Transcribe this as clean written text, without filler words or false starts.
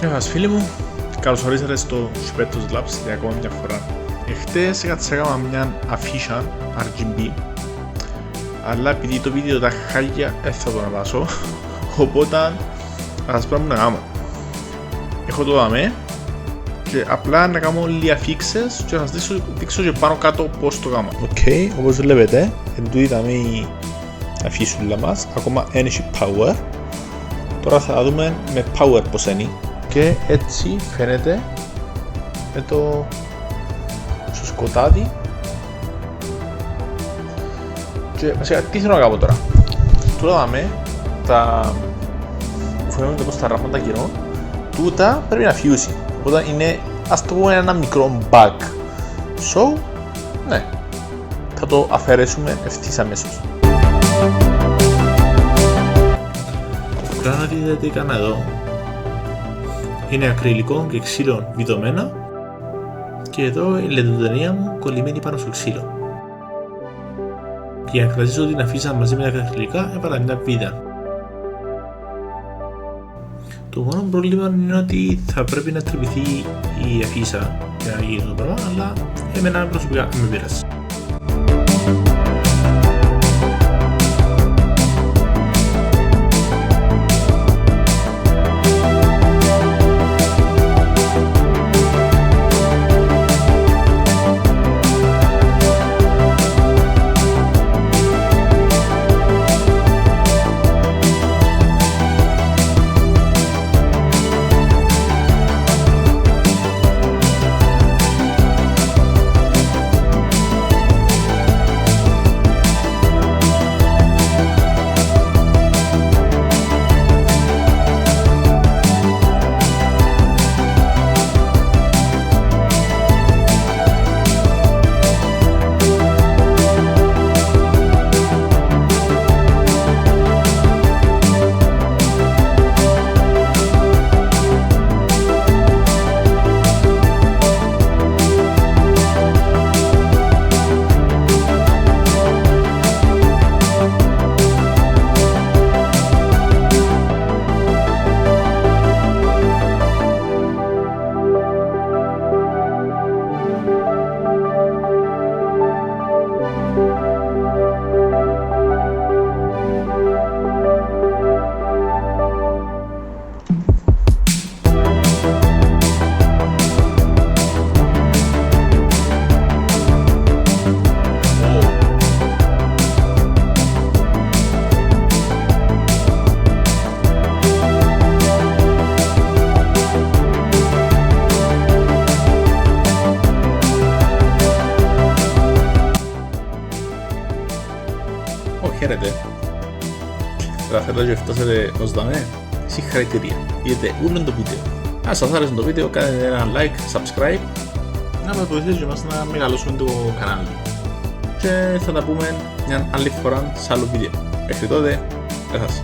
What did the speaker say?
Γεια σας φίλοι μου, καλώς ορίσατε στο ShipettosLabs για ακόμη μια φορά. Εχθές έκανα μια αφίσα RBG, αλλά επειδή το βίντεο τα χάλια δεν θα το αναβάσω, οπότε θα σας πρέπει να κάνω. Έχω το δαμέ και απλά να κάνω λίγα αφίξες και να σας δείξω και πάνω κάτω πώς το κάνω. Οκ, όπως βλέπετε, εντούτοι δαμέ η αφίσουλα μας, ακόμα energy power. Τώρα θα δούμε με power πως είναι. Και έτσι φαίνεται με το στο σκοτάδι. Και βασικά τι θέλω να κάνω τώρα. Τώρα δάμε τα που φαίνονται πως τα ράχματα καιρών. Τούτα πρέπει να φιούσει. Οπότε είναι, ας το πούμε, ένα μικρό bug. So, ναι, θα το αφαιρέσουμε ευθύς αμέσως. Τώρα να δείτε τι έκανα εδώ. Είναι ακριλικό και ξύλο βιδωμένα και εδώ η λεντοτενία μου κολλημένη πάνω στο ξύλο. Και για να κρατήσω την αφίσα μαζί με τα ακριλικά έβαλα μια βίδα. Το μόνο πρόβλημα είναι ότι θα πρέπει να τρυπηθεί η αφίσα για να γίνει το πράγμα, αλλά εμένα προσωπικά με πειράζει. Χαίρετε, καταφέρατε και φτάσετε ως δαμέ, συγχαρητήρια, είδετε όλο το βίντεο. Αν σας άρεσε το βίντεο, κάνετε ένα like, subscribe, να με βοηθήσετε μας να μεγαλώσουμε το κανάλι. Και θα τα πούμε μια άλλη φορά σε άλλο βίντεο. Μέχρι τότε, γεια σας.